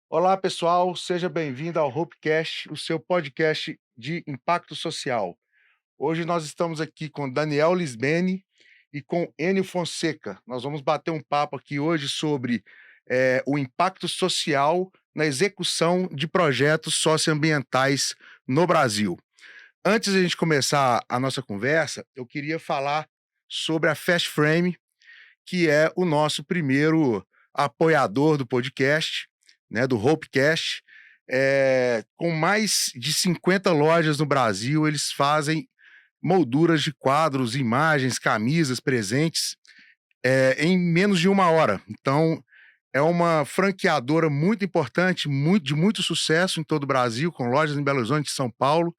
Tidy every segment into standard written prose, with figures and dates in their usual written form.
Olá, pessoal, seja bem-vindo ao Hopecast, o seu podcast de impacto social. Hoje nós estamos aqui com Daniel Lisbene e com Enio Fonseca. Nós vamos bater um papo aqui hoje sobre o impacto social na execução de projetos socioambientais no Brasil. Antes de a gente começar a nossa conversa, eu queria falar sobre a Fast Frame, que é o nosso primeiro apoiador do podcast, né, do Hopecast. Com mais de 50 lojas no Brasil, eles fazem molduras de quadros, imagens, camisas, presentes, em menos de uma hora. Então, é uma franqueadora muito importante, de muito sucesso em todo o Brasil, com lojas em Belo Horizonte e São Paulo,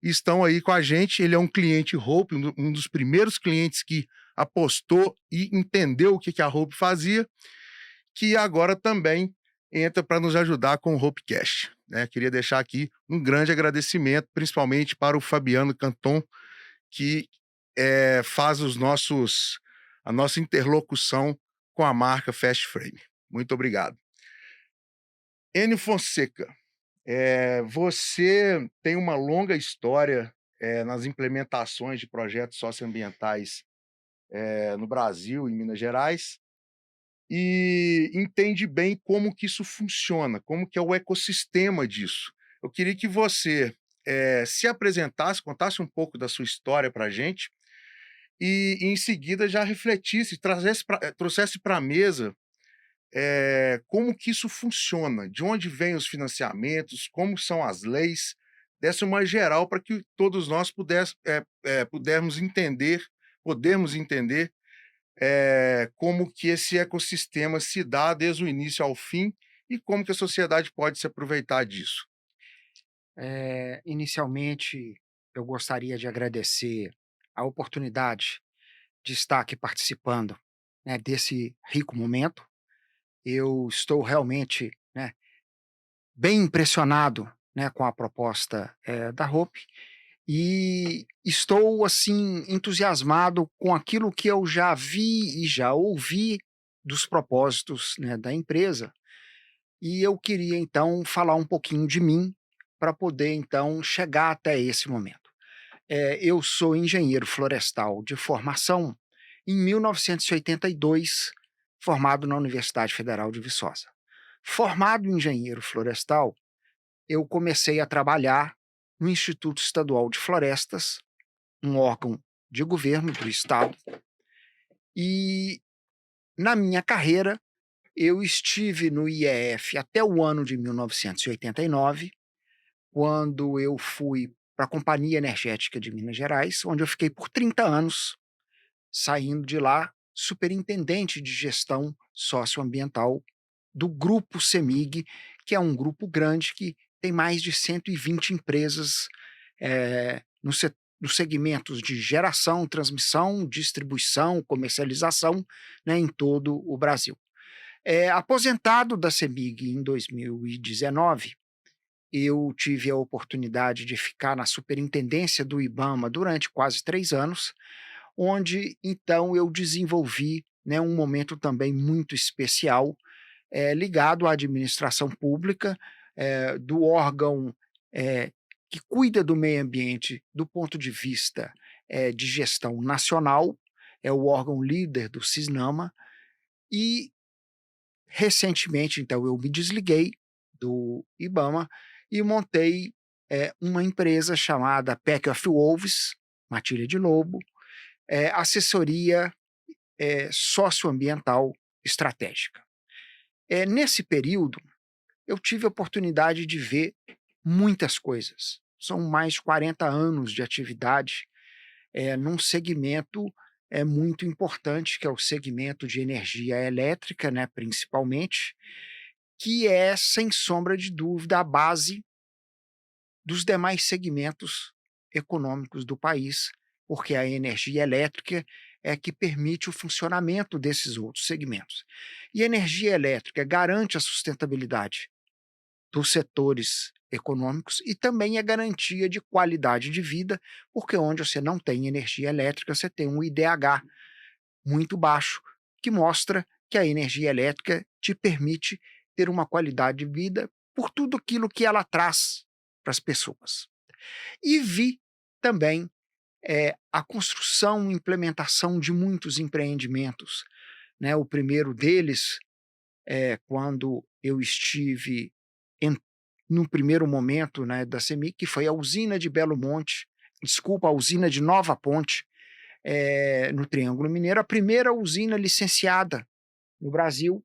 e estão aí com a gente. Ele é um cliente Hope, um dos primeiros clientes que apostou e entendeu o que a Hope fazia, que agora também entra para nos ajudar com o Hopecast, né? Queria deixar aqui um grande agradecimento, principalmente para o Fabiano Canton, que faz a nossa interlocução com a marca Fast Frame. Muito obrigado. Enio Fonseca, você tem uma longa história nas implementações de projetos socioambientais no Brasil e Minas Gerais, e entende bem como que isso funciona, como que é o ecossistema disso. Eu queria que você se apresentasse, contasse um pouco da sua história para a gente e, em seguida, já refletisse, trouxesse para a mesa como que isso funciona, de onde vêm os financiamentos, como são as leis, desse uma geral para que todos nós pudermos entender, podemos entender como que esse ecossistema se dá desde o início ao fim e como que a sociedade pode se aproveitar disso. Inicialmente, eu gostaria de agradecer a oportunidade de estar aqui participando, né, desse rico momento. Eu estou realmente, né, bem impressionado, né, com a proposta, da Hope, e estou, assim, entusiasmado com aquilo que eu já vi e já ouvi dos propósitos, né, da empresa. E eu queria então falar um pouquinho de mim, para poder então chegar até esse momento. Eu sou engenheiro florestal de formação, em 1982, formado na Universidade Federal de Viçosa. Formado engenheiro florestal, eu comecei a trabalhar no Instituto Estadual de Florestas, um órgão de governo do estado, e na minha carreira eu estive no IEF até o ano de 1989, quando eu fui para a Companhia Energética de Minas Gerais, onde eu fiquei por 30 anos, saindo de lá superintendente de gestão socioambiental do grupo CEMIG, que é um grupo grande que tem mais de 120 empresas nos segmentos de geração, transmissão, distribuição, comercialização, né, em todo o Brasil. Aposentado da CEMIG em 2019, eu tive a oportunidade de ficar na superintendência do IBAMA durante quase 3 anos, onde então eu desenvolvi, né, um momento também muito especial, ligado à administração pública, do órgão, eh, que cuida do meio ambiente do ponto de vista, de gestão nacional, é o órgão líder do CISNAMA, e recentemente então eu me desliguei do IBAMA e montei, uma empresa chamada Pack of Wolves, Matilha de Lobo, assessoria, socioambiental estratégica. Nesse período, eu tive a oportunidade de ver muitas coisas. São mais de 40 anos de atividade, num segmento, muito importante, que é o segmento de energia elétrica, né, principalmente, que é, sem sombra de dúvida, a base dos demais segmentos econômicos do país, porque a energia elétrica é que permite o funcionamento desses outros segmentos. E a energia elétrica garante a sustentabilidade dos setores econômicos e também a garantia de qualidade de vida, porque onde você não tem energia elétrica, você tem um IDH muito baixo, que mostra que a energia elétrica te permite ter uma qualidade de vida por tudo aquilo que ela traz para as pessoas. E vi também a construção e implementação de muitos empreendimentos, né. O primeiro deles, quando eu estive en no primeiro momento, né, da CEMIG, que foi a usina de Belo Monte, desculpa, a usina de Nova Ponte, no Triângulo Mineiro, a primeira usina licenciada no Brasil,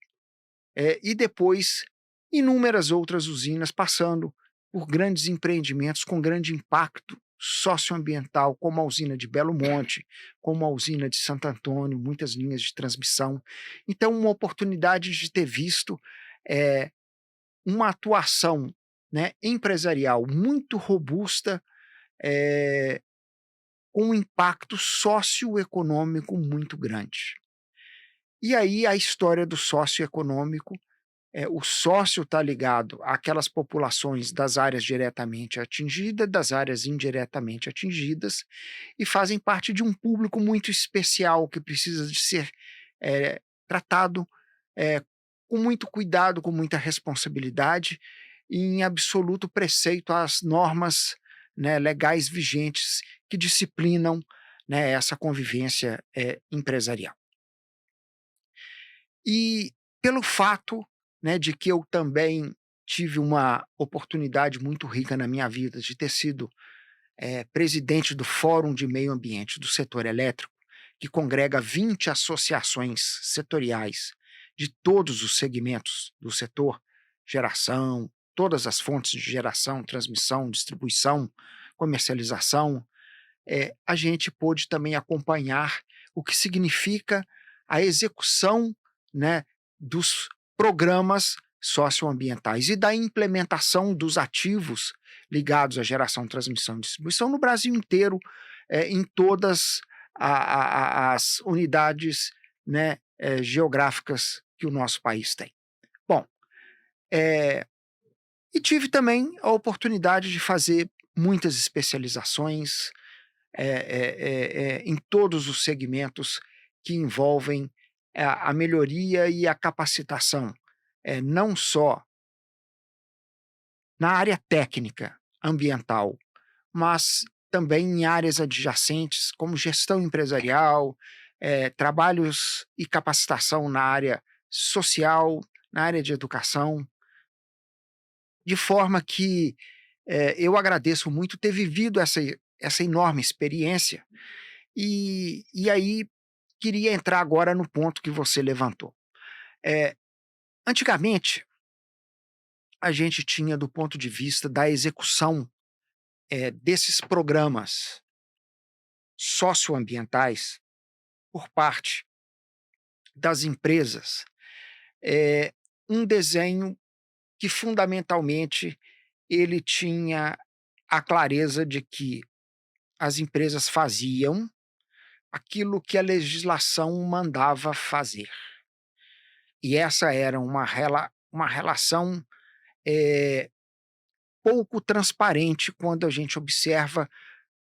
e depois inúmeras outras usinas, passando por grandes empreendimentos com grande impacto socioambiental, como a usina de Belo Monte, como a usina de Santo Antônio, muitas linhas de transmissão. Então, uma oportunidade de ter visto eh, uma atuação, né, empresarial muito robusta, eh, com um impacto socioeconômico muito grande. E aí a história do socioeconômico, o sócio está ligado àquelas populações das áreas diretamente atingidas, das áreas indiretamente atingidas, e fazem parte de um público muito especial que precisa de ser tratado eh, com muito cuidado, com muita responsabilidade e em absoluto preceito às normas, né, legais vigentes que disciplinam, né, essa convivência empresarial. E pelo fato, né, de que eu também tive uma oportunidade muito rica na minha vida de ter sido, presidente do Fórum de Meio Ambiente do setor elétrico, que congrega 20 associações setoriais de todos os segmentos do setor, geração, todas as fontes de geração, transmissão, distribuição, comercialização, a gente pôde também acompanhar o que significa a execução, né, dos programas socioambientais e da implementação dos ativos ligados à geração, transmissão e distribuição no Brasil inteiro, em todas as unidades, né, geográficas que o nosso país tem. Bom, eh, e tive também a oportunidade de fazer muitas especializações, em todos os segmentos que envolvem a melhoria e a capacitação, não só na área técnica ambiental, mas também em áreas adjacentes, como gestão empresarial, trabalhos e capacitação na área social, na área de educação, de forma que eu agradeço muito ter vivido essa enorme experiência. E aí, queria entrar agora no ponto que você levantou. Eh, Antigamente, a gente tinha, do ponto de vista da execução, desses programas socioambientais por parte das empresas, um desenho que fundamentalmente ele tinha a clareza de que as empresas faziam aquilo que a legislação mandava fazer. E essa era uma relação, eh, pouco transparente quando a gente observa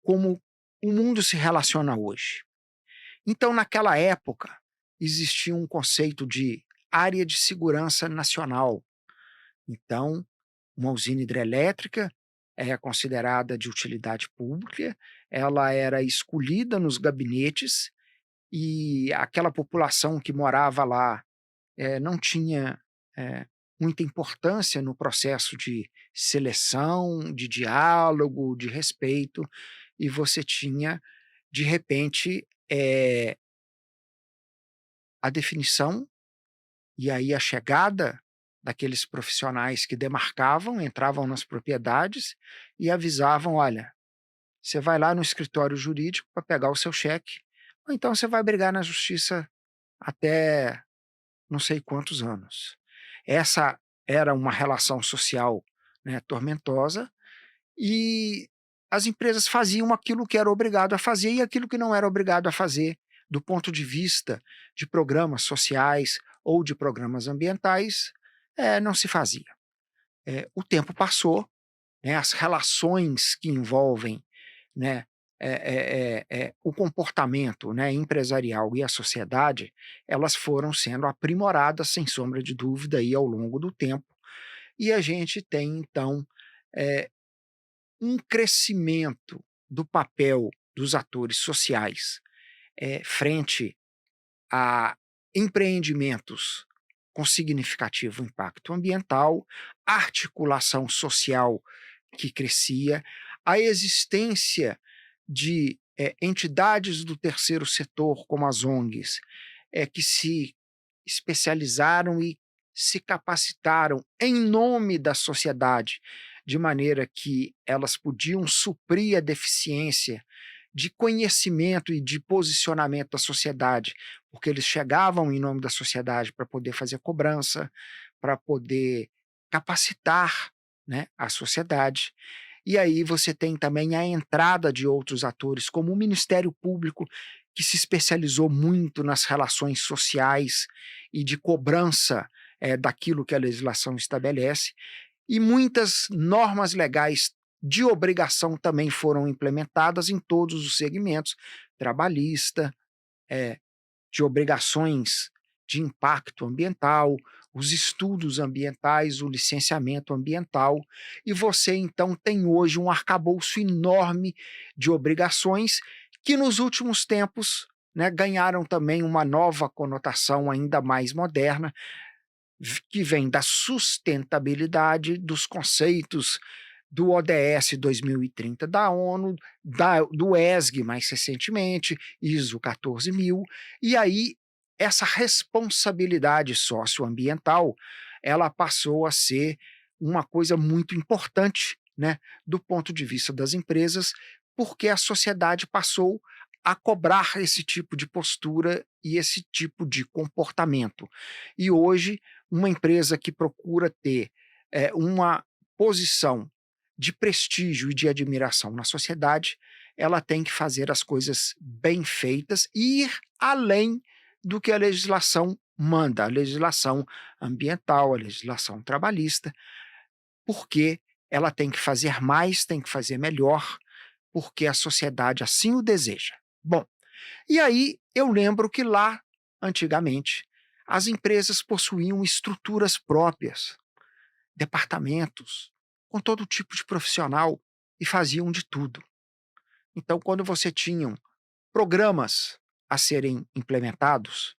como o mundo se relaciona hoje. Então, naquela época, existia um conceito de área de segurança nacional. Então, uma usina hidrelétrica é considerada de utilidade pública, ela era escolhida nos gabinetes e aquela população que morava lá não tinha, muita importância no processo de seleção, de diálogo, de respeito, e você tinha, de repente, a definição e aí a chegada daqueles profissionais que demarcavam, entravam nas propriedades e avisavam: "Olha, você vai lá no escritório jurídico para pegar o seu cheque, ou então você vai brigar na justiça até não sei quantos anos". Essa era uma relação social, né, tormentosa, e as empresas faziam aquilo que era obrigado a fazer e aquilo que não era obrigado a fazer, do ponto de vista de programas sociais ou de programas ambientais, não se fazia. O tempo passou, né, as relações que envolvem, né, o comportamento, né, empresarial e a sociedade, elas foram sendo aprimoradas, sem sombra de dúvida, aí, ao longo do tempo, e a gente tem então, eh, um crescimento do papel dos atores sociais, frente a empreendimentos com significativo impacto ambiental, articulação social que crescia, a existência de, entidades do terceiro setor, como as ONGs, que se especializaram e se capacitaram em nome da sociedade, de maneira que elas podiam suprir a deficiência de conhecimento e de posicionamento da sociedade, porque eles chegavam em nome da sociedade para poder fazer cobrança, para poder capacitar, né, a sociedade. E aí você tem também a entrada de outros atores, como o Ministério Público, que se especializou muito nas relações sociais e de cobrança, daquilo que a legislação estabelece, e muitas normas legais de obrigação também foram implementadas em todos os segmentos, trabalhista, eh, de obrigações de impacto ambiental, os estudos ambientais, o licenciamento ambiental, e você então tem hoje um arcabouço enorme de obrigações que nos últimos tempos, né, ganharam também uma nova conotação ainda mais moderna, que vem da sustentabilidade, dos conceitos do ODS 2030 da ONU, do ESG mais recentemente, ISO 14000, e aí essa responsabilidade socioambiental, ela passou a ser uma coisa muito importante, né, do ponto de vista das empresas, porque a sociedade passou a cobrar esse tipo de postura e esse tipo de comportamento. E hoje, uma empresa que procura ter, uma posição de prestígio e de admiração na sociedade, ela tem que fazer as coisas bem feitas e ir além do que a legislação manda, a legislação ambiental, a legislação trabalhista, porque ela tem que fazer mais, tem que fazer melhor, porque a sociedade assim o deseja. Bom, e aí eu lembro que lá, antigamente, as empresas possuíam estruturas próprias, departamentos, com todo tipo de profissional e faziam de tudo. Então, quando você tinham programas a serem implementados,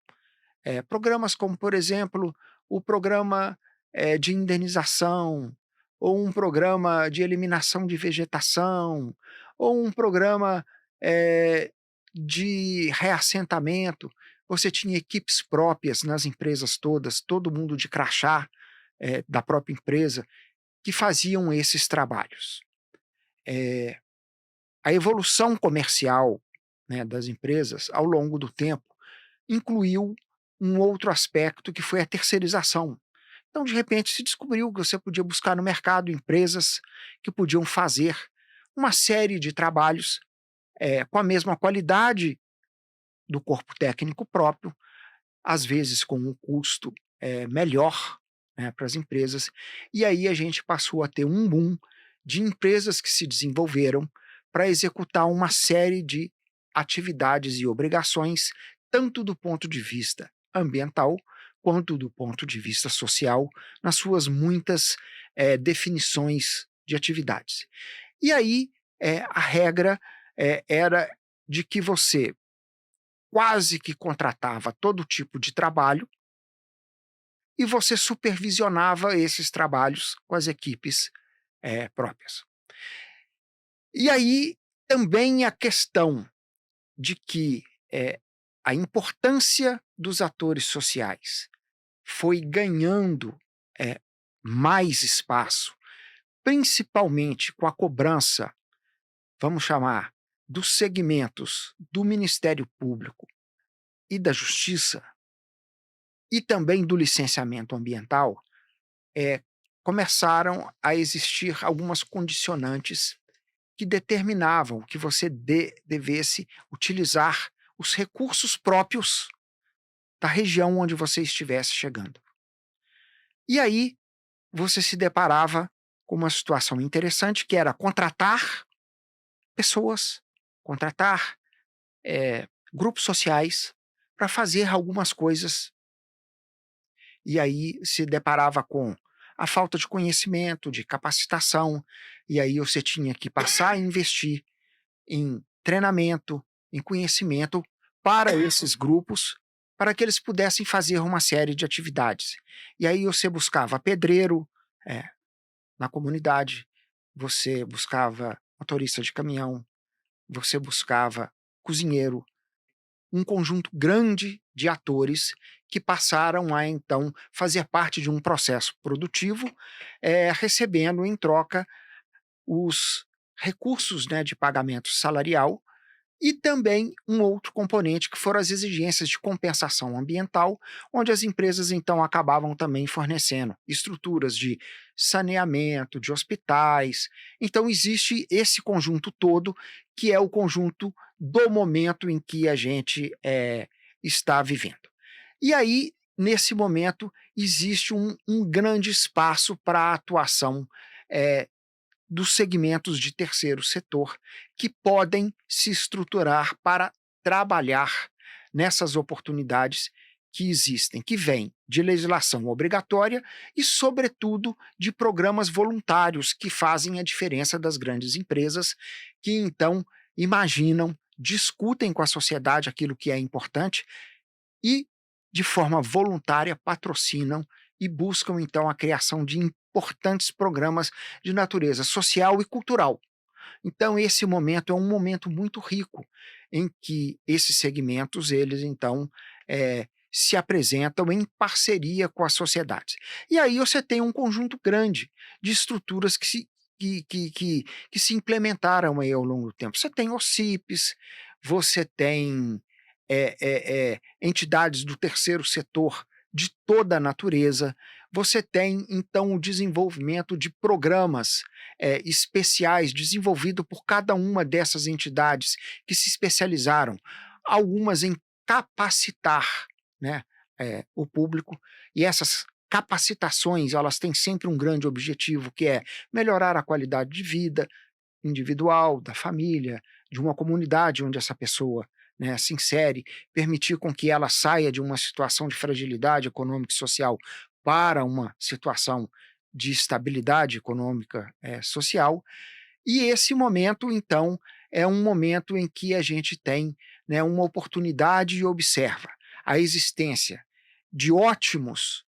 programas como, por exemplo, o programa, de indenização, ou um programa de eliminação de vegetação, ou um programa, de reassentamento, você tinha equipes próprias nas empresas todas, todo mundo de crachá, da própria empresa, que faziam esses trabalhos. Eh, a evolução comercial, né, das empresas, ao longo do tempo, incluiu um outro aspecto que foi a terceirização. Então, de repente, se descobriu que você podia buscar no mercado empresas que podiam fazer uma série de trabalhos, com a mesma qualidade do corpo técnico próprio, às vezes com um custo, melhor, né, para as empresas. E aí a gente passou a ter um boom de empresas que se desenvolveram para executar uma série de atividades e obrigações, tanto do ponto de vista ambiental, quanto do ponto de vista social, nas suas muitas, definições de atividades. E aí, a regra, era de que você quase que contratava todo tipo de trabalho e você supervisionava esses trabalhos com as equipes, próprias. E aí também a questão de que, a importância dos atores sociais foi ganhando, eh, mais espaço, principalmente com a cobrança, vamos chamar, dos segmentos do Ministério Público e da Justiça, e também do licenciamento ambiental, começaram a existir algumas condicionantes que determinavam que você devesse utilizar os recursos próprios da região onde você estivesse chegando. E aí você se deparava com uma situação interessante, que era contratar pessoas contratar grupos sociais para fazer algumas coisas, e aí se deparava com a falta de conhecimento, de capacitação, e aí você tinha que passar a investir em treinamento, em conhecimento para esses grupos, para que eles pudessem fazer uma série de atividades. E aí você buscava pedreiro, eh, na comunidade, você buscava motorista de caminhão, você buscava cozinheiro, um conjunto grande de atores que passaram a então fazer parte de um processo produtivo, recebendo em troca os recursos, né, de pagamento salarial, e também um outro componente que foram as exigências de compensação ambiental, onde as empresas então acabavam também fornecendo estruturas de saneamento, de hospitais. Então existe esse conjunto todo, que é o conjunto do momento em que a gente está vivendo. E aí, nesse momento, existe um grande espaço para a atuação eh, dos segmentos de terceiro setor que podem se estruturar para trabalhar nessas oportunidades que existem, que vêm de legislação obrigatória e, sobretudo, de programas voluntários que fazem a diferença das grandes empresas, que então imaginam, discutem com a sociedade aquilo que é importante e, de forma voluntária, patrocinam e buscam então a criação de importantes programas de natureza social e cultural. Então esse momento é um momento muito rico, em que esses segmentos, eles então, se apresentam em parceria com a sociedade. E aí você tem um conjunto grande de estruturas que se implementaram aí ao longo do tempo. Você tem OCIPs, você tem, entidades do terceiro setor de toda a natureza, você tem então o desenvolvimento de programas especiais desenvolvido por cada uma dessas entidades que se especializaram, algumas em capacitar, né, o público, e essas capacitações elas têm sempre um grande objetivo, que é melhorar a qualidade de vida individual, da família, de uma comunidade onde essa pessoa, né, se insere, permitir com que ela saia de uma situação de fragilidade econômica e social para uma situação de estabilidade econômica, social. E esse momento, então, é um momento em que a gente tem, né, uma oportunidade e observa a existência de ótimos,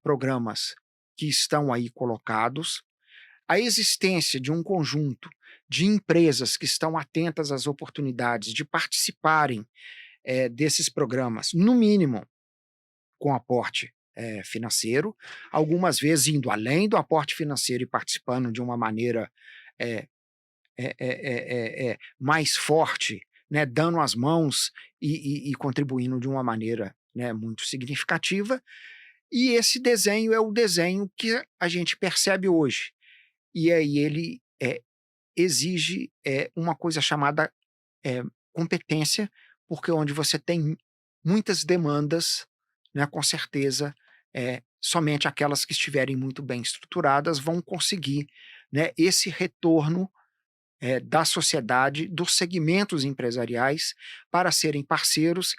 programas que estão aí colocados, a existência de um conjunto de empresas que estão atentas às oportunidades de participarem, desses programas, no mínimo com aporte, financeiro, algumas vezes indo além do aporte financeiro e participando de uma maneira, eh mais forte, né, dando as mãos e contribuindo de uma maneira, né, muito significativa. E esse desenho é o desenho que a gente percebe hoje. E aí ele, exige, uma coisa chamada, eh, competência, porque onde você tem muitas demandas, né, com certeza, somente aquelas que estiverem muito bem estruturadas vão conseguir, né, esse retorno, da sociedade, dos segmentos empresariais, para serem parceiros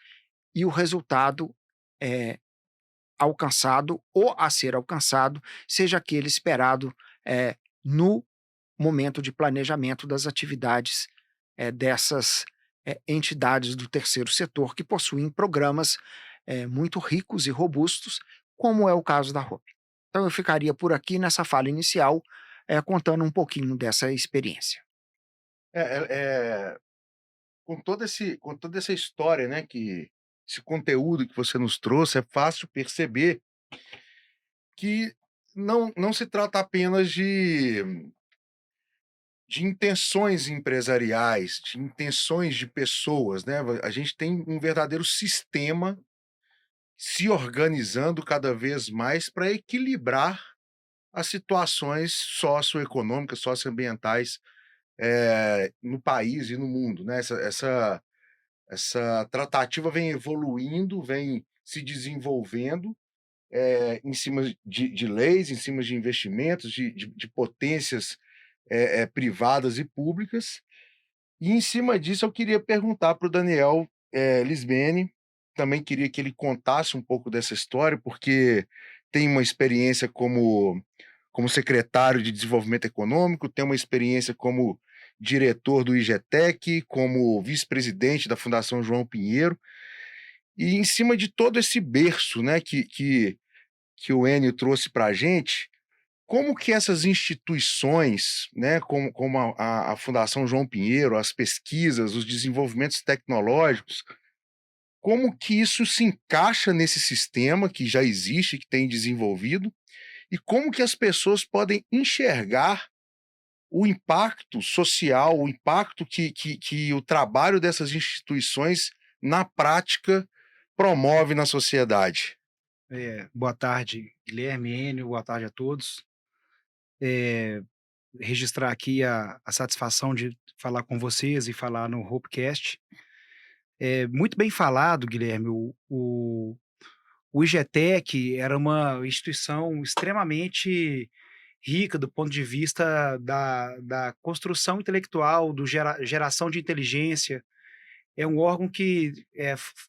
e o resultado, eh, alcançado ou a ser alcançado seja aquele esperado, no momento de planejamento das atividades, dessas, entidades do terceiro setor que possuem programas, muito ricos e robustos, como é o caso da ROP. Então eu ficaria por aqui nessa fala inicial, contando um pouquinho dessa experiência. É, com toda essa história, né, que esse conteúdo que você nos trouxe, é fácil perceber que não se trata apenas de intenções empresariais, de intenções de pessoas, né, a gente tem um verdadeiro sistema se organizando cada vez mais para equilibrar as situações socioeconômicas, socioambientais, no país e no mundo, né, essa tratativa vem evoluindo, vem se desenvolvendo, em cima de leis, em cima de investimentos, de potências, privadas e públicas, E em cima disso eu queria perguntar para o Daniel, Lisbene, também queria que ele contasse um pouco dessa história, porque tem uma experiência como secretário de Desenvolvimento Econômico, tem uma experiência como diretor do IGETEC, como vice-presidente da Fundação João Pinheiro, e em cima de todo esse berço, né, que o Enio trouxe para a gente, como que essas instituições, né, como a Fundação João Pinheiro, as pesquisas, os desenvolvimentos tecnológicos, como que isso se encaixa nesse sistema que já existe, que tem desenvolvido, e como que as pessoas podem enxergar o impacto social, o impacto que o trabalho dessas instituições, na prática, promove na sociedade? Boa tarde, Guilherme, Enio, boa tarde a todos. Eh, Registrar aqui a satisfação de falar com vocês e falar no Hopecast. Muito bem falado, Guilherme, o IGETEC era uma instituição extremamente rica do ponto de vista da construção intelectual, geração de inteligência. É um órgão que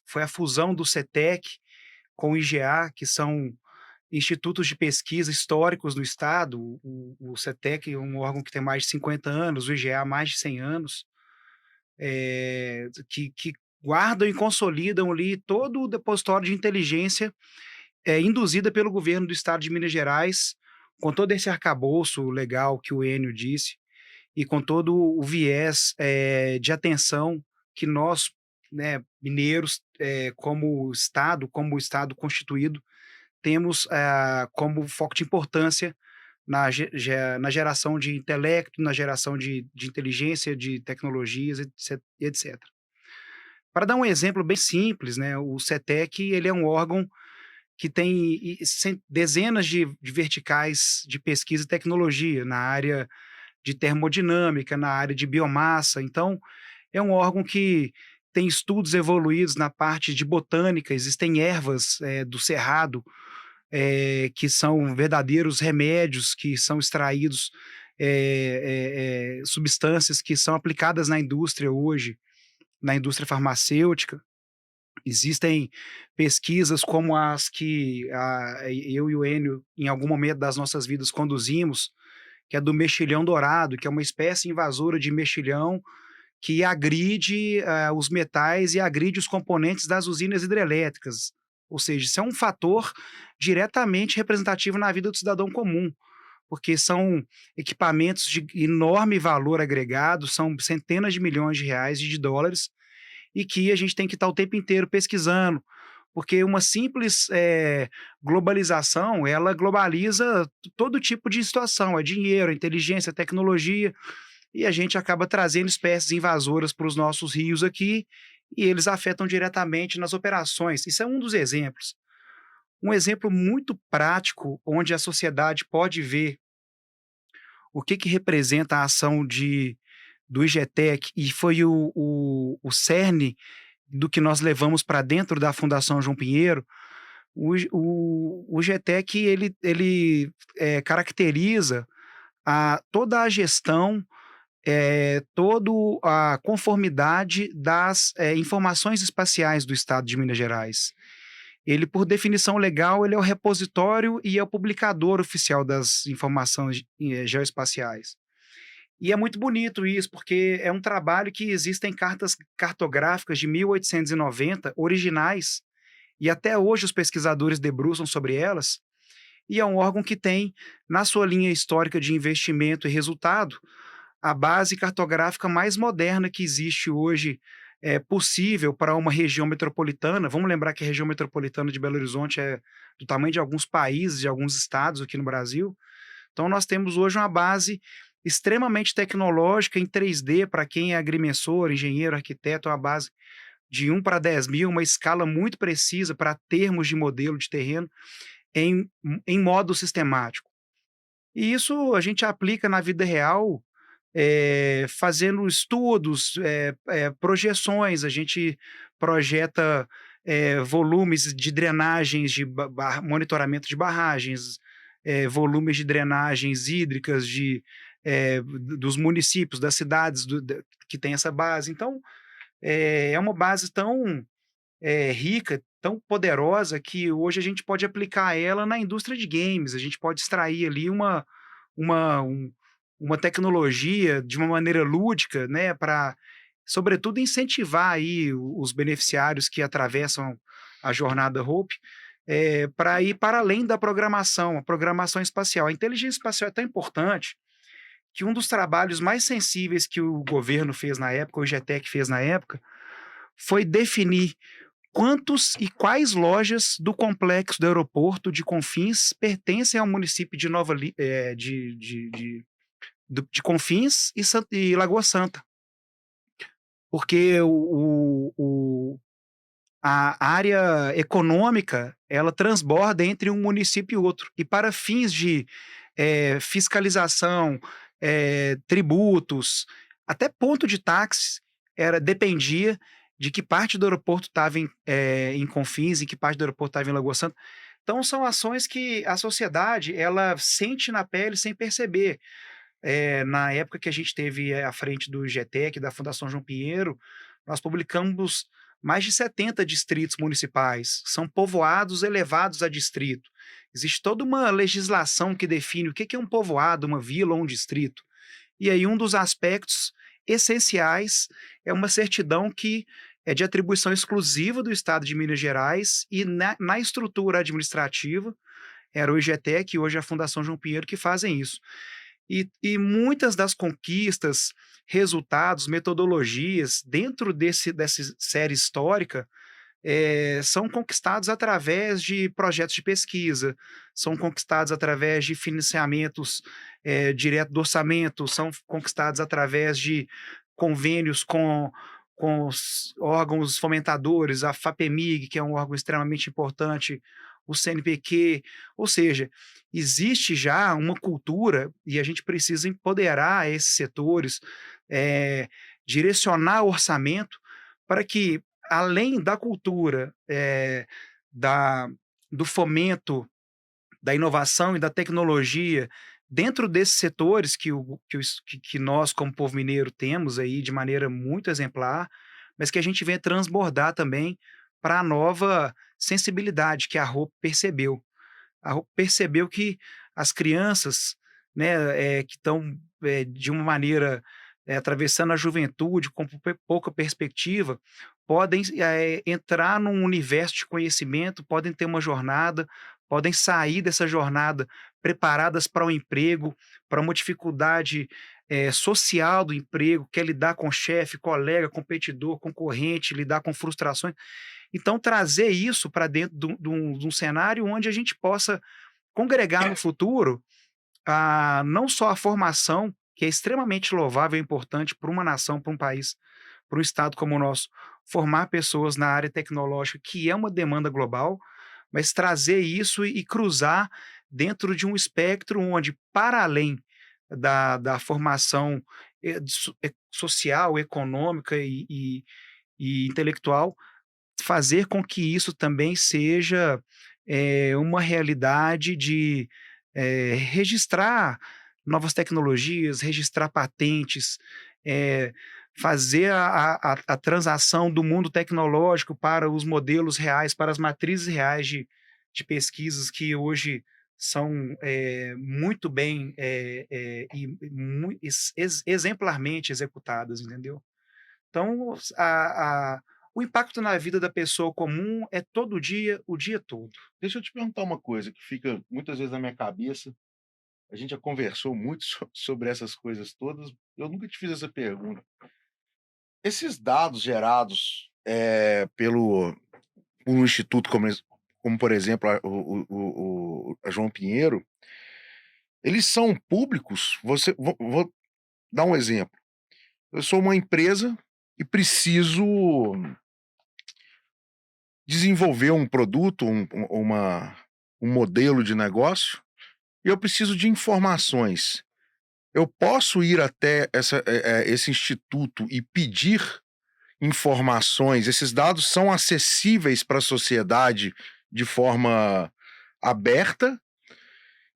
foi a fusão do CETEC com o IGA, que são institutos de pesquisa históricos do Estado. O CETEC é um órgão que tem mais de 50 anos, o IGA mais de 100 anos, que guardam e consolidam ali todo o depositório de inteligência induzida pelo governo do Estado de Minas Gerais, com todo esse arcabouço legal que o Enio disse, e com todo o viés de atenção que nós, né, mineiros, como Estado constituído, temos como foco de importância na geração de intelecto, na geração de inteligência, de tecnologias, etc. Para dar um exemplo bem simples, né, o CETEC ele é um órgão que tem dezenas de verticais de pesquisa e tecnologia na área de termodinâmica, na área de biomassa. Então, é um órgão que tem estudos evoluídos na parte de botânica, existem ervas do cerrado que são verdadeiros remédios, que são extraídos, substâncias que são aplicadas na indústria hoje, na indústria farmacêutica. Existem pesquisas como as que eu e o Enio, em algum momento das nossas vidas, conduzimos, que é do mexilhão dourado, que é uma espécie invasora de mexilhão que agride os metais e agride os componentes das usinas hidrelétricas. Ou seja, isso é um fator diretamente representativo na vida do cidadão comum, porque são equipamentos de enorme valor agregado, são centenas de milhões de reais e de dólares, e que a gente tem que estar o tempo inteiro pesquisando, porque uma simples globalização, ela globaliza todo tipo de situação, é dinheiro, é inteligência, é tecnologia, e a gente acaba trazendo espécies invasoras para os nossos rios aqui, e eles afetam diretamente nas operações. Isso é um dos exemplos. Um exemplo muito prático, onde a sociedade pode ver o que representa a ação do IGETEC, e foi o cerne do que nós levamos para dentro da Fundação João Pinheiro. O IGETEC ele caracteriza toda a gestão, toda a conformidade das informações espaciais do Estado de Minas Gerais. Ele, por definição legal, ele é o repositório e é o publicador oficial das informações geoespaciais. E é muito bonito isso, porque é um trabalho que existem cartas cartográficas de 1890, originais, e até hoje os pesquisadores debruçam sobre elas, e é um órgão que tem, na sua linha histórica de investimento e resultado, a base cartográfica mais moderna que existe hoje, possível para uma região metropolitana. Vamos lembrar que a região metropolitana de Belo Horizonte é do tamanho de alguns países, de alguns estados aqui no Brasil. Então nós temos hoje uma base extremamente tecnológica em 3D, para quem é agrimensor, engenheiro, arquiteto, uma base de 1 para 10.000, uma escala muito precisa para termos de modelo de terreno em modo sistemático. E isso a gente aplica na vida real, fazendo estudos, projeções. A gente projeta volumes de drenagens, de monitoramento de barragens, volumes de drenagens hídricas, dos municípios, das cidades que tem essa base. Então, é uma base tão rica, tão poderosa, que hoje a gente pode aplicar ela na indústria de games. A gente pode extrair ali uma, um- uma tecnologia de uma maneira lúdica, né, para, sobretudo, incentivar aí os beneficiários que atravessam a jornada Hope, para ir para além da programação, a programação espacial. A inteligência espacial é tão importante que um dos trabalhos mais sensíveis que o governo fez na época, o GTEC fez na época, foi definir quantos e quais lojas do complexo do aeroporto de Confins pertencem ao município de Nova de Confins e Lagoa Santa, porque a área econômica ela transborda entre um município e outro, e para fins de fiscalização, tributos, até ponto de táxi dependia de que parte do aeroporto estava em Confins e que parte do aeroporto estava em Lagoa Santa. Então são ações que a sociedade ela sente na pele sem perceber. Na época que a gente teve à frente do GTEC, da Fundação João Pinheiro, nós publicamos mais de 70 distritos municipais, são povoados elevados a distrito. Existe toda uma legislação que define o que é um povoado, uma vila ou um distrito. E aí um dos aspectos essenciais é uma certidão que é de atribuição exclusiva do Estado de Minas Gerais, e na estrutura administrativa era o IGTEC e hoje a Fundação João Pinheiro que fazem isso. E muitas das conquistas, resultados, metodologias dentro dessa série histórica são conquistados através de projetos de pesquisa, são conquistados através de financiamentos direto do orçamento, são conquistados através de convênios com os órgãos fomentadores, a FAPEMIG, que é um órgão extremamente importante, o CNPq, ou seja, existe já uma cultura e a gente precisa empoderar esses setores, direcionar o orçamento para que, além da cultura, da, do fomento da inovação e da tecnologia dentro desses setores que nós, como povo mineiro, temos aí de maneira muito exemplar, mas que a gente vem transbordar também para a nova sensibilidade que a Hope percebeu. A Hope percebeu que as crianças, né, que estão de uma maneira atravessando a juventude com pouca perspectiva, podem entrar num universo de conhecimento, podem ter uma jornada, podem sair dessa jornada preparadas para o emprego, para uma dificuldade social do emprego, que é lidar com chefe, colega, competidor, concorrente, lidar com frustrações. Então, trazer isso para dentro de um cenário onde a gente possa congregar no futuro não só a formação, que é extremamente louvável e importante para uma nação, para um país, para um estado como o nosso, formar pessoas na área tecnológica, que é uma demanda global, mas trazer isso e cruzar dentro de um espectro onde, para além da formação social, econômica e intelectual, fazer com que isso também seja uma realidade de registrar novas tecnologias, registrar patentes, fazer a transação do mundo tecnológico para os modelos reais, para as matrizes reais de pesquisas que hoje são muito bem exemplarmente executadas, entendeu? Então, o impacto na vida da pessoa comum é todo dia, o dia todo. Deixa eu te perguntar uma coisa que fica muitas vezes na minha cabeça. A gente já conversou muito sobre essas coisas todas. Eu nunca te fiz essa pergunta. Esses dados gerados por um instituto como por exemplo, a João Pinheiro, eles são públicos? Vou dar um exemplo. Eu sou uma empresa e preciso desenvolver um produto, um modelo de negócio, e eu preciso de informações. Eu posso ir até esse instituto e pedir informações? Esses dados são acessíveis para a sociedade de forma aberta?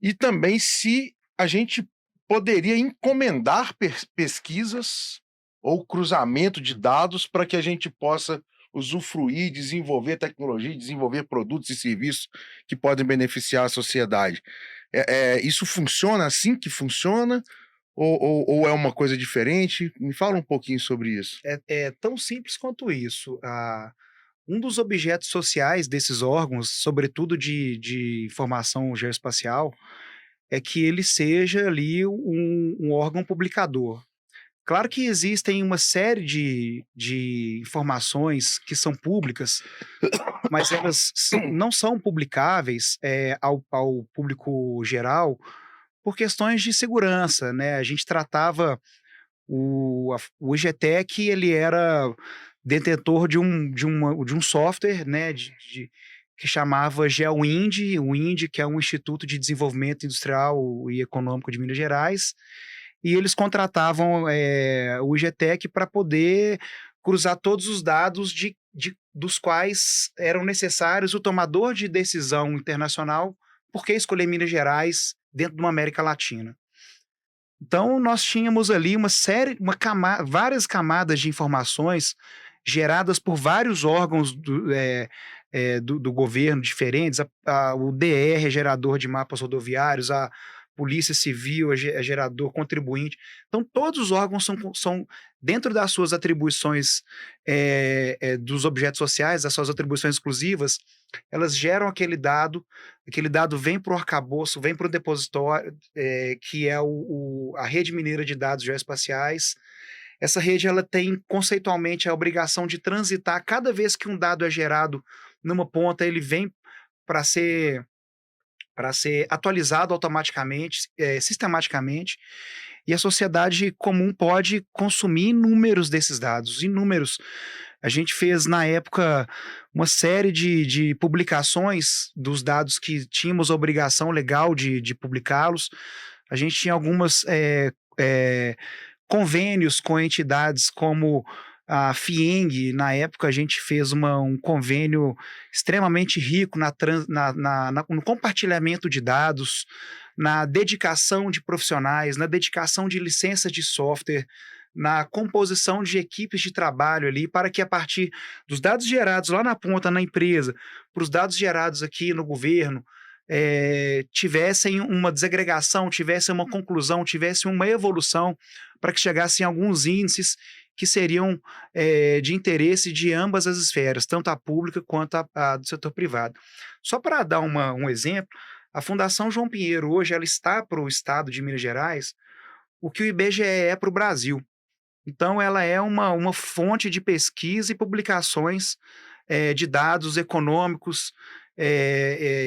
E também, se a gente poderia encomendar pesquisas ou cruzamento de dados para que a gente possa usufruir, desenvolver tecnologia, desenvolver produtos e serviços que podem beneficiar a sociedade. Isso funciona assim que funciona? Ou é uma coisa diferente? Me fala um pouquinho sobre isso. É tão simples quanto isso. Um dos objetos sociais desses órgãos, sobretudo de informação geoespacial, é que ele seja ali um órgão publicador. Claro que existem uma série de informações que são públicas, mas elas não são publicáveis ao público geral por questões de segurança, né? A gente tratava o IGTEC, ele era detentor de um software, né, que chamava GeoIND, o IND, que é um Instituto de Desenvolvimento Industrial e Econômico de Minas Gerais, e eles contratavam o IGTEC para poder cruzar todos os dados dos quais eram necessários o tomador de decisão internacional, por que escolher Minas Gerais dentro de uma América Latina. Então, nós tínhamos ali várias camadas de informações geradas por vários órgãos do governo diferentes, o DR é gerador de mapas rodoviários, a Polícia Civil é gerador, contribuinte. Então, todos os órgãos são dentro das suas atribuições dos objetos sociais, das suas atribuições exclusivas, elas geram aquele dado vem para o arcabouço, vem para o depositório, que é a rede mineira de dados geoespaciais. Essa rede ela tem conceitualmente a obrigação de transitar cada vez que um dado é gerado numa ponta, ele vem para ser atualizado automaticamente, sistematicamente, e a sociedade comum pode consumir inúmeros desses dados, inúmeros. A gente fez, na época, uma série de publicações dos dados que tínhamos a obrigação legal de publicá-los. A gente tinha algumas convênios com entidades como a FIENG. Na época, a gente fez um convênio extremamente rico no compartilhamento de dados, na dedicação de profissionais, na dedicação de licenças de software, na composição de equipes de trabalho ali, para que a partir dos dados gerados lá na ponta, na empresa, para os dados gerados aqui no governo, tivessem uma desagregação, tivessem uma conclusão, tivessem uma evolução, para que chegassem alguns índices que seriam de interesse de ambas as esferas, tanto a pública quanto a do setor privado. Só para dar um exemplo, a Fundação João Pinheiro hoje ela está para o estado de Minas Gerais o que o IBGE é para o Brasil. Então, ela é uma fonte de pesquisa e publicações de dados econômicos,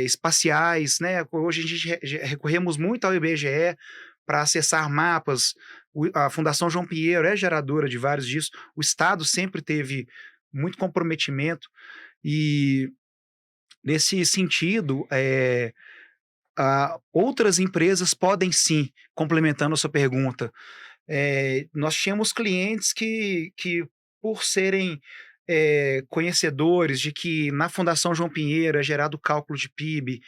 espaciais, né? Hoje a gente recorremos muito ao IBGE para acessar mapas. A Fundação João Pinheiro é geradora de vários disso. O Estado sempre teve muito comprometimento e, nesse sentido, outras empresas podem sim, complementando a sua pergunta, nós tínhamos clientes que por serem conhecedores de que na Fundação João Pinheiro é gerado o cálculo de PIB,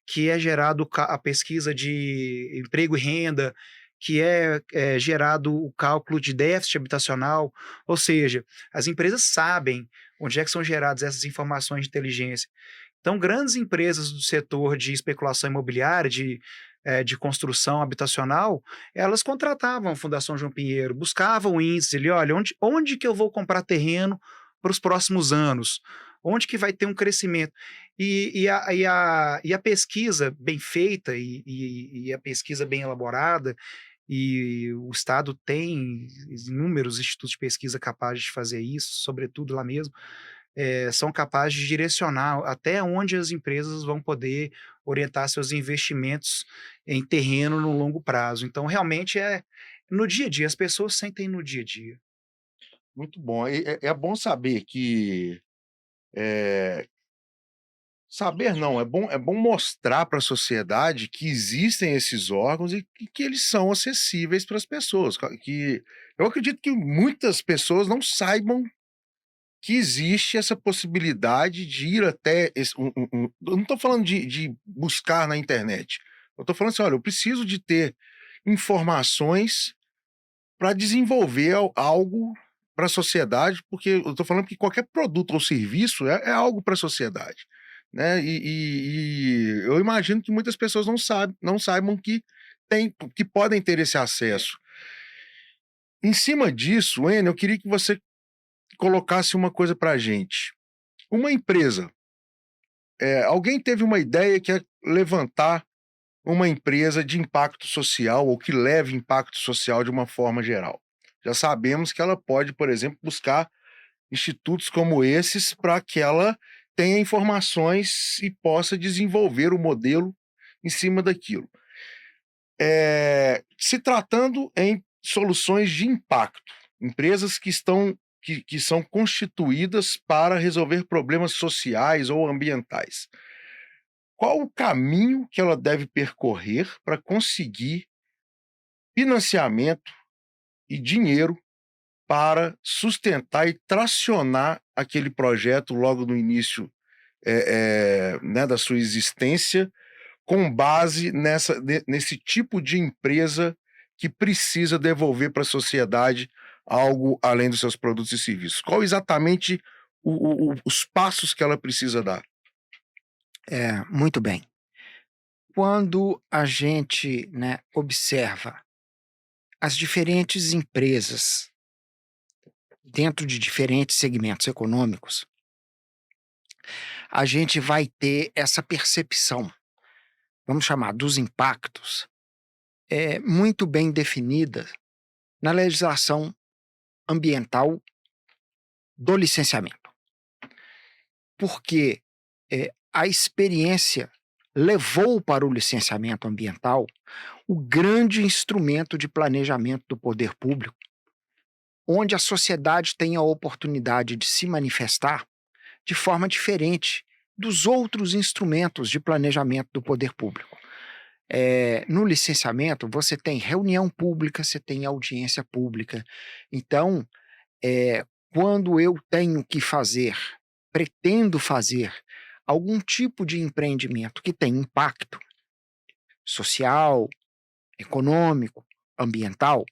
que é gerado a pesquisa de emprego e renda, que é gerado o cálculo de déficit habitacional, ou seja, as empresas sabem onde é que são geradas essas informações de inteligência. Então, grandes empresas do setor de especulação imobiliária, de construção habitacional, elas contratavam a Fundação João Pinheiro, buscavam índices ali, olha, onde que eu vou comprar terreno para os próximos anos? Onde que vai ter um crescimento? E a pesquisa bem feita e a pesquisa bem elaborada, e o Estado tem inúmeros institutos de pesquisa capazes de fazer isso, sobretudo lá mesmo, são capazes de direcionar até onde as empresas vão poder orientar seus investimentos em terreno no longo prazo. Então, realmente é no dia a dia, as pessoas sentem no dia a dia. Muito bom. É bom saber que, saber não, é bom mostrar para a sociedade que existem esses órgãos e que eles são acessíveis para as pessoas, que eu acredito que muitas pessoas não saibam que existe essa possibilidade de ir até eu não estou falando de buscar na internet, eu estou falando assim: "Olha, eu preciso de ter informações para desenvolver algo para a sociedade, porque eu estou falando que qualquer produto ou serviço é algo para a sociedade, né? E eu imagino que muitas pessoas não saibam que podem ter esse acesso. Em cima disso, Enio, eu queria que você colocasse uma coisa para a gente. Uma empresa, alguém teve uma ideia que é levantar uma empresa de impacto social ou que leve impacto social de uma forma geral. Já sabemos que ela pode, por exemplo, buscar institutos como esses para que ela tenha informações e possa desenvolver o modelo em cima daquilo. Se tratando em soluções de impacto, empresas que são constituídas para resolver problemas sociais ou ambientais. Qual o caminho que ela deve percorrer para conseguir financiamento e dinheiro para sustentar e tracionar aquele projeto logo no início, né, da sua existência, com base nesse tipo de empresa que precisa devolver para a sociedade algo além dos seus produtos e serviços? Qual exatamente os passos que ela precisa dar? Muito bem. Quando a gente, né, observa as diferentes empresas dentro de diferentes segmentos econômicos, a gente vai ter essa percepção, vamos chamar, dos impactos, muito bem definida na legislação ambiental do licenciamento. Porque a experiência levou para o licenciamento ambiental o grande instrumento de planejamento do poder público, onde a sociedade tem a oportunidade de se manifestar de forma diferente dos outros instrumentos de planejamento do poder público. No licenciamento, você tem reunião pública, você tem audiência pública. Então, quando eu tenho que pretendo fazer algum tipo de empreendimento que tem impacto social, econômico, ambiental,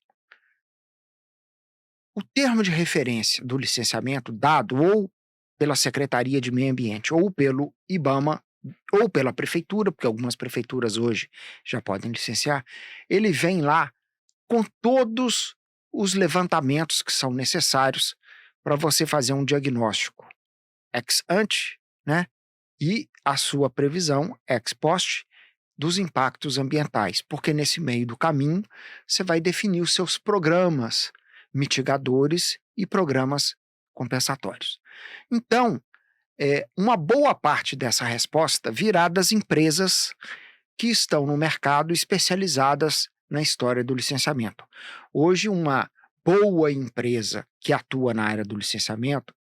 o termo de referência do licenciamento dado ou pela Secretaria de Meio Ambiente ou pelo IBAMA ou pela prefeitura, porque algumas prefeituras hoje já podem licenciar, ele vem lá com todos os levantamentos que são necessários para você fazer um diagnóstico ex ante, né? E a sua previsão ex post dos impactos ambientais, porque nesse meio do caminho você vai definir os seus programas mitigadores e programas compensatórios. Então, uma boa parte dessa resposta virá das empresas que estão no mercado especializadas na história do licenciamento. Hoje, uma boa empresa que atua na área do licenciamento,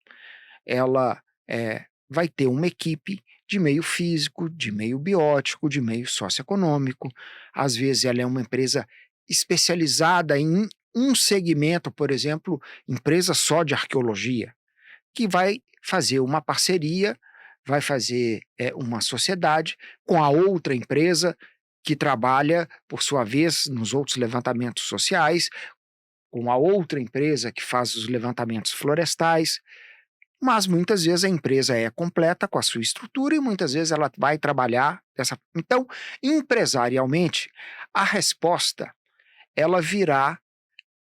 ela vai ter uma equipe de meio físico, de meio biótico, de meio socioeconômico. Às vezes ela é uma empresa especializada em um segmento, por exemplo, empresa só de arqueologia, que vai fazer uma parceria, vai fazer uma sociedade com a outra empresa que trabalha, por sua vez, nos outros levantamentos sociais, com a outra empresa que faz os levantamentos florestais. Mas muitas vezes a empresa é completa com a sua estrutura e muitas vezes ela vai trabalhar dessa. Então, empresarialmente, a resposta ela virá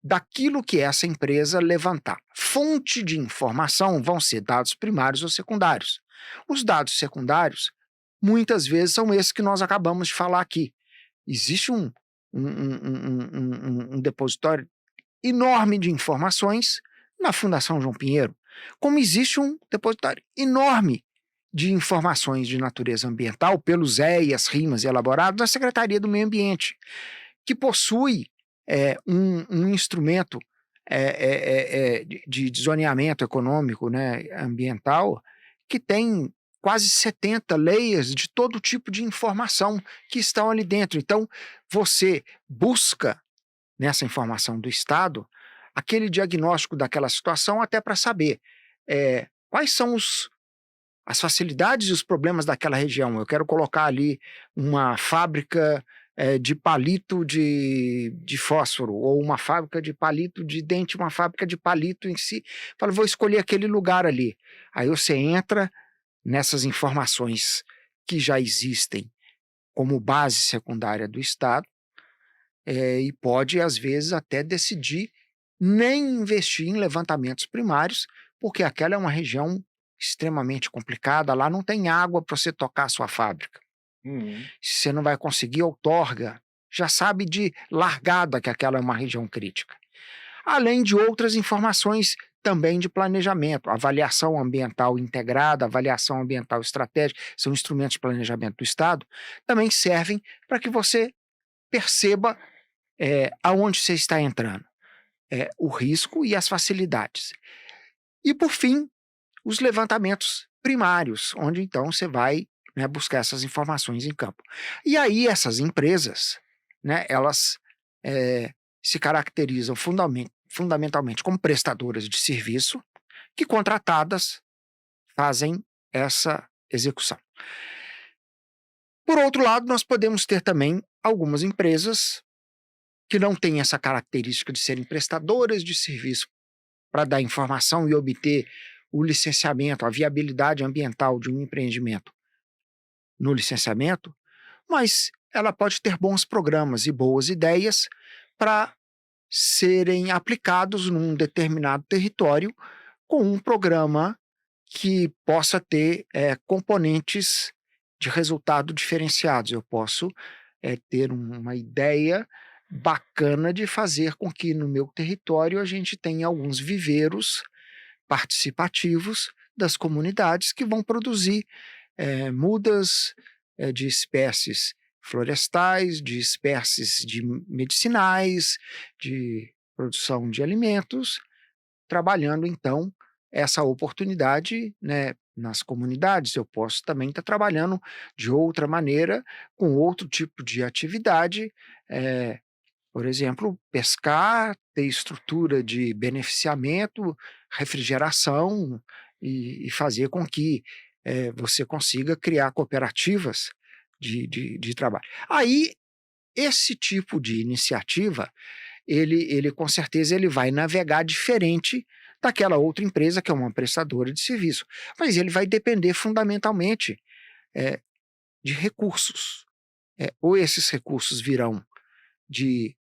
daquilo que essa empresa levantar. Fonte de informação vão ser dados primários ou secundários. Os dados secundários, muitas vezes, são esses que nós acabamos de falar aqui. Existe um depositório enorme de informações na Fundação João Pinheiro, como existe um depositário enorme de informações de natureza ambiental pelos EIAs, RIMAs elaborados na Secretaria do Meio Ambiente, que possui um instrumento de zoneamento econômico, né, ambiental, que tem quase 70 layers de todo tipo de informação que estão ali dentro. Então, você busca nessa informação do Estado aquele diagnóstico daquela situação até para saber quais são as facilidades e os problemas daquela região. Eu quero colocar ali uma fábrica de palito de fósforo, ou uma fábrica de palito de dente, uma fábrica de palito em si. Fala, vou escolher aquele lugar ali. Aí você entra nessas informações que já existem como base secundária do Estado, e pode, às vezes, até decidir nem investir em levantamentos primários, porque aquela é uma região extremamente complicada, lá não tem água para você tocar a sua fábrica. Uhum. Se você não vai conseguir outorga, já sabe de largada que aquela é uma região crítica. Além de outras informações também de planejamento, avaliação ambiental integrada, avaliação ambiental estratégica, são instrumentos de planejamento do Estado, também servem para que você perceba aonde você está entrando, o risco e as facilidades. E, por fim, os levantamentos primários, onde então você vai, né, buscar essas informações em campo. E aí essas empresas, né, elas se caracterizam fundamentalmente como prestadoras de serviço que, contratadas, fazem essa execução. Por outro lado, nós podemos ter também algumas empresas que não têm essa característica de serem prestadoras de serviço para dar informação e obter o licenciamento, a viabilidade ambiental de um empreendimento no licenciamento, mas ela pode ter bons programas e boas ideias para serem aplicados num determinado território com um programa que possa ter componentes de resultado diferenciados. Eu posso ter uma ideia bacana de fazer com que no meu território a gente tenha alguns viveiros participativos das comunidades que vão produzir mudas de espécies florestais, de espécies de medicinais, de produção de alimentos, trabalhando então essa oportunidade, né, nas comunidades. Eu posso também estar trabalhando de outra maneira, com outro tipo de atividade, por exemplo, pescar, ter estrutura de beneficiamento, refrigeração e fazer com que você consiga criar cooperativas de trabalho. Aí, esse tipo de iniciativa, ele com certeza ele vai navegar diferente daquela outra empresa que é uma prestadora de serviço, mas ele vai depender fundamentalmente eh, de recursos. Ou esses recursos virão de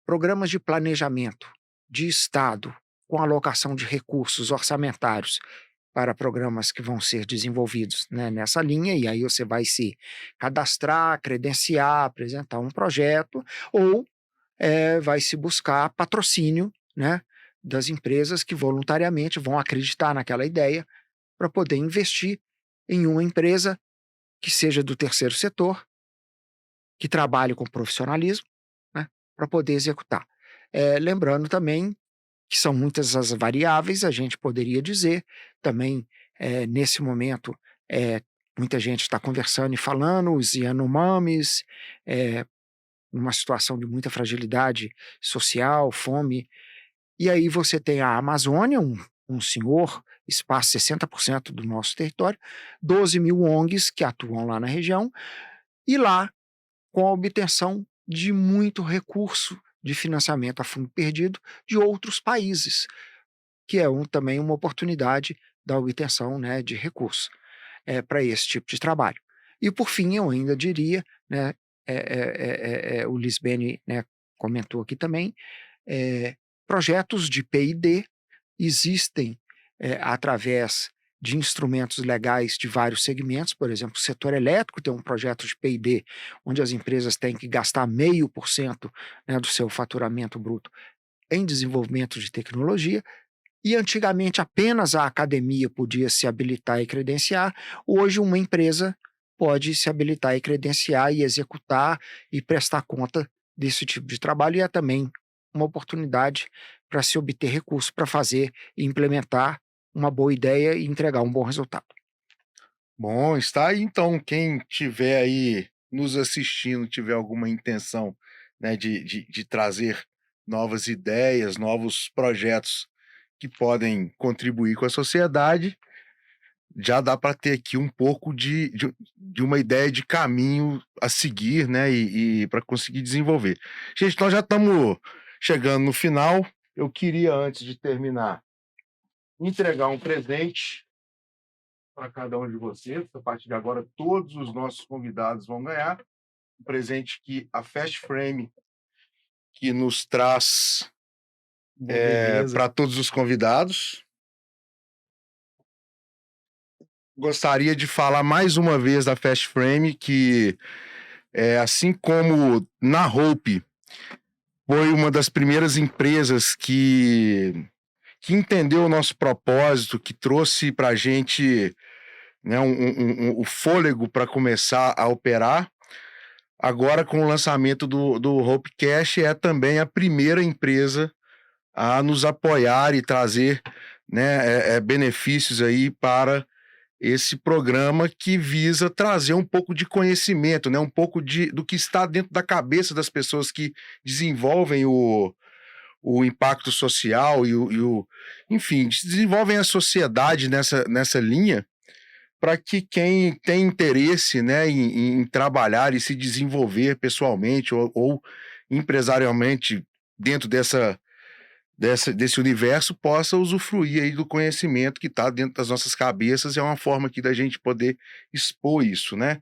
programas de planejamento de Estado com alocação de recursos orçamentários para programas que vão ser desenvolvidos, né, nessa linha, e aí você vai se cadastrar, credenciar, apresentar um projeto, ou vai se buscar patrocínio, né, das empresas que voluntariamente vão acreditar naquela ideia para poder investir em uma empresa que seja do terceiro setor, que trabalhe com profissionalismo, né, para poder executar. Lembrando também que são muitas as variáveis, a gente poderia dizer também, nesse momento, muita gente está conversando e falando, os Yanomamis, numa situação de muita fragilidade social, fome, e aí você tem a Amazônia, um senhor, espaço 60% do nosso território, 12.000 ONGs que atuam lá na região, e lá com a obtenção de muito recurso de financiamento a fundo perdido de outros países, que é também uma oportunidade da obtenção, né, de recursos para esse tipo de trabalho. E por fim, eu ainda diria, né, o Lisbene, né, comentou aqui também, projetos de P&D existem através de instrumentos legais de vários segmentos, por exemplo, o setor elétrico tem um projeto de P&D, onde as empresas têm que gastar 0,5%, né, do seu faturamento bruto em desenvolvimento de tecnologia, e antigamente apenas a academia podia se habilitar e credenciar, hoje uma empresa pode se habilitar e credenciar e executar e prestar conta desse tipo de trabalho, e é também uma oportunidade para se obter recursos para fazer e implementar uma boa ideia e entregar um bom resultado. Bom, está aí então, quem tiver aí nos assistindo, tiver alguma intenção, né, de trazer novas ideias, novos projetos que podem contribuir com a sociedade, já dá para ter aqui um pouco de uma ideia de caminho a seguir, né, e para conseguir desenvolver. Gente, nós já estamos chegando no final. Eu queria, antes de terminar, entregar um presente para cada um de vocês. A partir de agora, todos os nossos convidados vão ganhar um presente que a Fast Frame que nos traz Beleza. para todos os convidados. Gostaria de falar mais uma vez da Fast Frame, que assim como na Hope foi uma das primeiras empresas que entendeu o nosso propósito, que trouxe para a gente, né, o fôlego para começar a operar. Agora, com o lançamento do Hope Cash, é também a primeira empresa a nos apoiar e trazer, né, benefícios aí para esse programa que visa trazer um pouco de conhecimento, né, um pouco do que está dentro da cabeça das pessoas que desenvolvem o impacto social enfim, desenvolvem a sociedade nessa linha, para que quem tem interesse, né, em trabalhar e se desenvolver pessoalmente ou empresarialmente dentro desse universo possa usufruir aí do conhecimento que está dentro das nossas cabeças. É uma forma aqui da gente poder expor isso, né?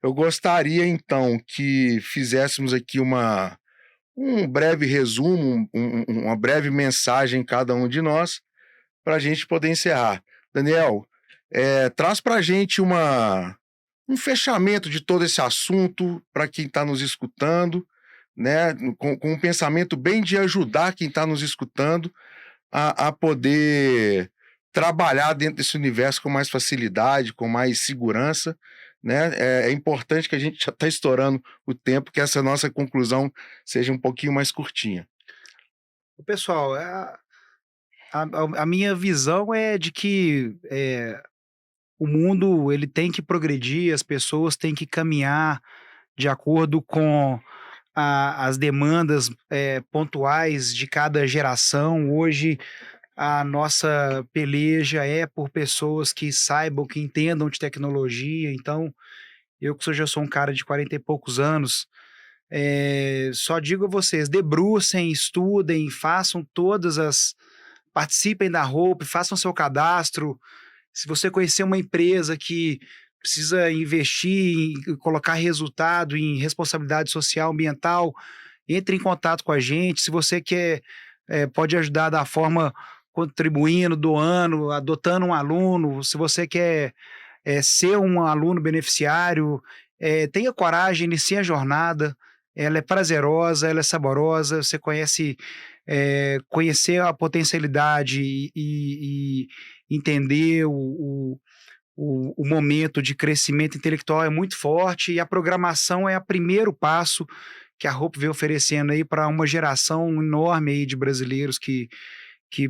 Eu gostaria, então, que fizéssemos aqui um breve resumo, uma breve mensagem cada um de nós, para a gente poder encerrar. Daniel, traz para a gente um fechamento de todo esse assunto para quem está nos escutando, né, com um pensamento bem de ajudar quem está nos escutando a poder trabalhar dentro desse universo com mais facilidade, com mais segurança, né? É importante que a gente já está estourando o tempo, que essa nossa conclusão seja um pouquinho mais curtinha. Pessoal, a minha visão é de que o mundo ele tem que progredir, as pessoas têm que caminhar de acordo com as demandas pontuais de cada geração. Hoje, a nossa peleja é por pessoas que saibam, que entendam de tecnologia. Então, eu que já sou um cara de 40 e poucos anos, só digo a vocês: debrucem, estudem, façam todas as. Participem da Hope, façam seu cadastro. Se você conhecer uma empresa que precisa investir e colocar resultado em responsabilidade social, ambiental, entre em contato com a gente. Se você quer, pode ajudar da forma contribuindo, doando, adotando um aluno. Se você quer ser um aluno beneficiário, tenha coragem, inicie a jornada. Ela é prazerosa, ela é saborosa. Você conhecer a potencialidade e entender o momento de crescimento intelectual é muito forte, e a programação é o primeiro passo que a Hope vem oferecendo aí para uma geração enorme aí de brasileiros que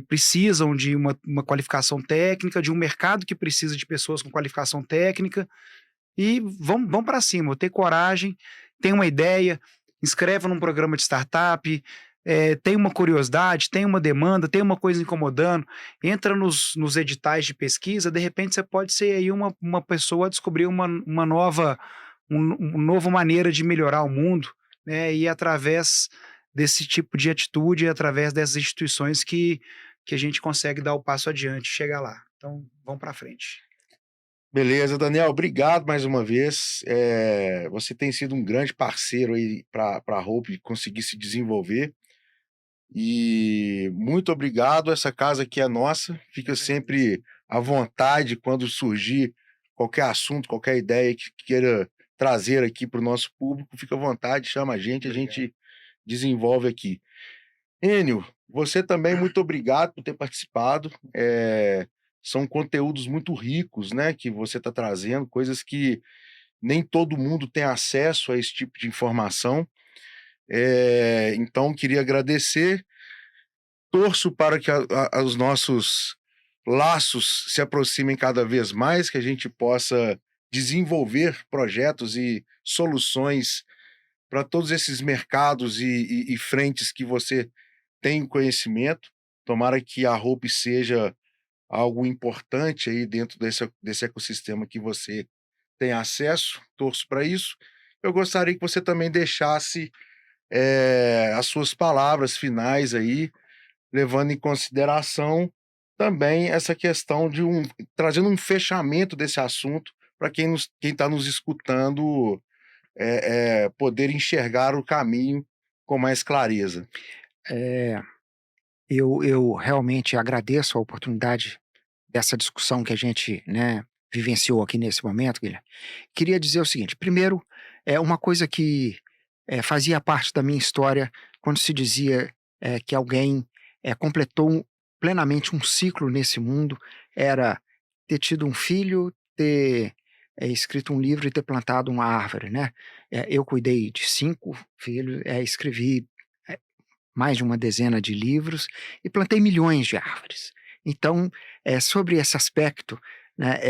precisam de uma qualificação técnica, de um mercado que precisa de pessoas com qualificação técnica, e vão para cima, ter coragem, tem uma ideia, inscreva num programa de startup, tem uma curiosidade, tem uma demanda, tem uma coisa incomodando, entra nos editais de pesquisa. De repente você pode ser aí uma pessoa a descobrir uma nova, novo maneira de melhorar o mundo, né, e através desse tipo de atitude, através dessas instituições que a gente consegue dar o passo adiante, chegar lá. Então, vamos para frente. Beleza, Daniel, obrigado mais uma vez. Você tem sido um grande parceiro aí para a Hope conseguir se desenvolver. E muito obrigado. Essa casa aqui é nossa. Fica sempre à vontade quando surgir qualquer assunto, qualquer ideia que queira trazer aqui para o nosso público. Fica à vontade, chama a gente desenvolve aqui. Enio, você também, muito obrigado por ter participado. São conteúdos muito ricos, né, que você está trazendo, coisas que nem todo mundo tem acesso a esse tipo de informação. Então, queria agradecer. Torço para que os nossos laços se aproximem cada vez mais, que a gente possa desenvolver projetos e soluções para todos esses mercados e frentes que você tem conhecimento. Tomara que a Hope seja algo importante aí dentro desse ecossistema que você tem acesso, torço para isso. Eu gostaria que você também deixasse, as suas palavras finais aí, levando em consideração também essa questão de trazendo um fechamento desse assunto para quem está nos escutando, poder enxergar o caminho com mais clareza. Eh, eu realmente agradeço a oportunidade dessa discussão que a gente, né, vivenciou aqui nesse momento, Guilherme. Queria dizer o seguinte: primeiro, é uma coisa que, fazia parte da minha história quando se dizia, que alguém, completou plenamente um ciclo nesse mundo, era ter tido um filho, ter, escrito um livro e ter plantado uma árvore, né. Eu cuidei de 5 filhos, escrevi, eh, mais de uma dezena de livros e plantei milhões de árvores. Então, sobre esse aspecto, né,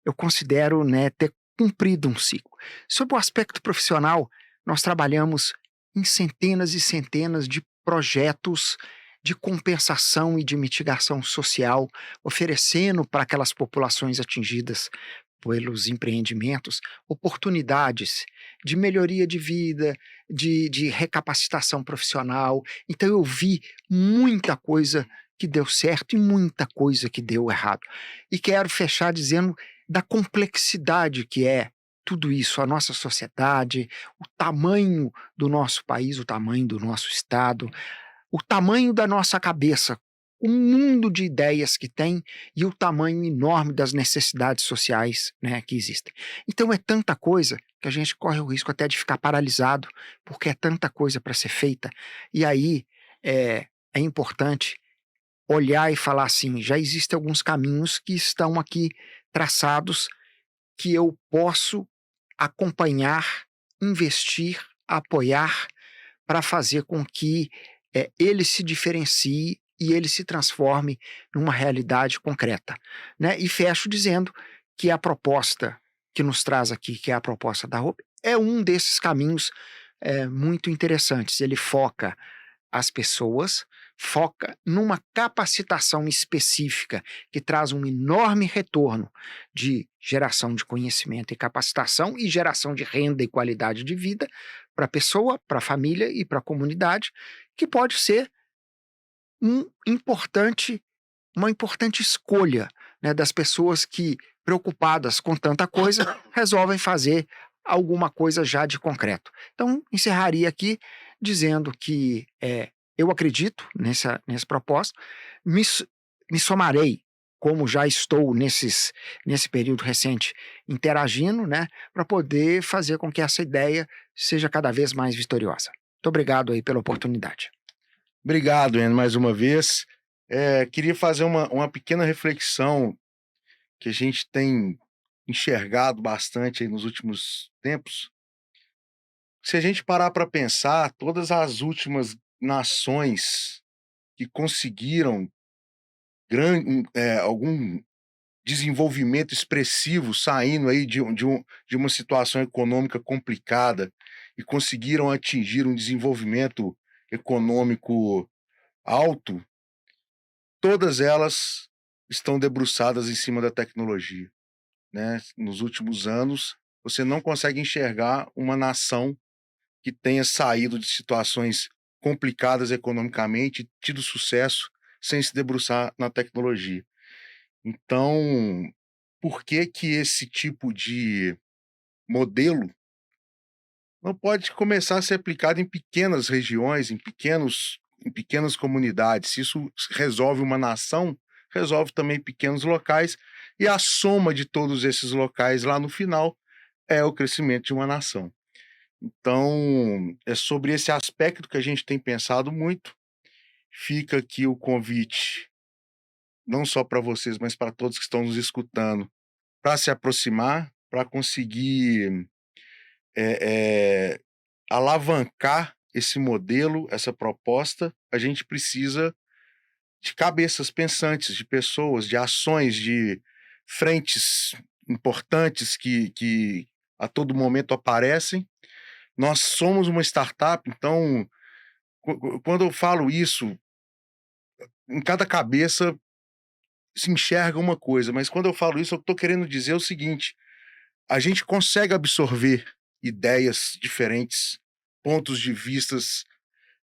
eu considero, né, ter cumprido um ciclo. Sobre o aspecto profissional, nós trabalhamos em centenas e centenas de projetos de compensação e de mitigação social, oferecendo para aquelas populações atingidas pelos empreendimentos oportunidades de melhoria de vida, de recapacitação profissional. Então eu vi muita coisa que deu certo e muita coisa que deu errado. E quero fechar dizendo da complexidade que é tudo isso, a nossa sociedade, o tamanho do nosso país, o tamanho do nosso estado, o tamanho da nossa cabeça, o mundo de ideias que tem e o tamanho enorme das necessidades sociais, né, que existem. Então é tanta coisa que a gente corre o risco até de ficar paralisado, porque é tanta coisa para ser feita. E aí é importante olhar e falar assim: já existem alguns caminhos que estão aqui traçados que eu posso acompanhar, investir, apoiar para fazer com que, ele se diferencie e ele se transforme numa realidade concreta, né. E fecho dizendo que a proposta que nos traz aqui, que é a proposta da Hope, é um desses caminhos, muito interessantes. Ele foca as pessoas, foca numa capacitação específica que traz um enorme retorno de geração de conhecimento e capacitação e geração de renda e qualidade de vida para a pessoa, para a família e para a comunidade, que pode ser um importante uma importante escolha, né, das pessoas que, preocupadas com tanta coisa, resolvem fazer alguma coisa já de concreto. Então, encerraria aqui dizendo que, eu acredito nesse propósito, me so me somarei, como já estou nesse período recente interagindo, né, para poder fazer com que essa ideia seja cada vez mais vitoriosa. Muito obrigado aí pela oportunidade. Obrigado, Enio, mais uma vez. Queria fazer uma pequena reflexão que a gente tem enxergado bastante aí nos últimos tempos. Se a gente parar para pensar, todas as últimas nações que conseguiram algum desenvolvimento expressivo saindo aí de uma situação econômica complicada e conseguiram atingir um desenvolvimento econômico alto, todas elas estão debruçadas em cima da tecnologia, né. Nos últimos anos, você não consegue enxergar uma nação que tenha saído de situações complicadas economicamente e tido sucesso sem se debruçar na tecnologia. Então, por que que esse tipo de modelo não pode começar a ser aplicado em pequenas regiões, em pequenas comunidades? Se isso resolve uma nação, resolve também pequenos locais, e a soma de todos esses locais lá no final é o crescimento de uma nação. Então, é sobre esse aspecto que a gente tem pensado muito. Fica aqui o convite, não só para vocês, mas para todos que estão nos escutando, para se aproximar, para conseguir, eh eh, alavancar esse modelo, essa proposta. A gente precisa de cabeças pensantes, de pessoas, de ações, de frentes importantes que a todo momento aparecem. Nós somos uma startup, então, quando eu falo isso, em cada cabeça se enxerga uma coisa, mas quando eu falo isso, eu estou querendo dizer o seguinte: a gente consegue absorver ideias diferentes, pontos de vistas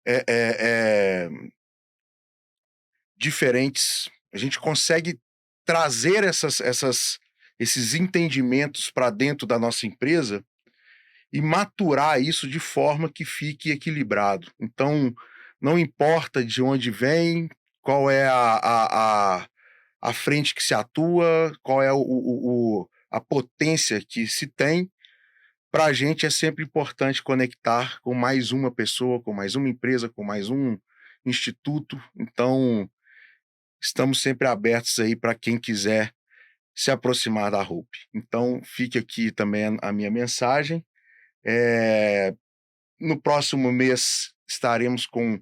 eh eh eh, diferentes. A gente consegue trazer esses entendimentos para dentro da nossa empresa e maturar isso de forma que fique equilibrado. Então, não importa de onde vem, qual é a frente que se atua, qual é a potência que se tem, para a gente é sempre importante conectar com mais uma pessoa, com mais uma empresa, com mais um instituto. Então, estamos sempre abertos aí para quem quiser se aproximar da Hope. Então, fique aqui também a minha mensagem. Eh, no próximo mês estaremos com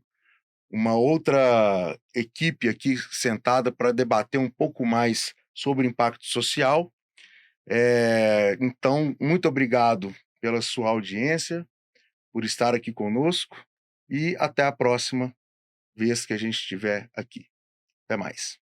uma outra equipe aqui sentada para debater um pouco mais sobre impacto social. Então, muito obrigado pela sua audiência, por estar aqui conosco e até a próxima vez que a gente estiver aqui. Até mais.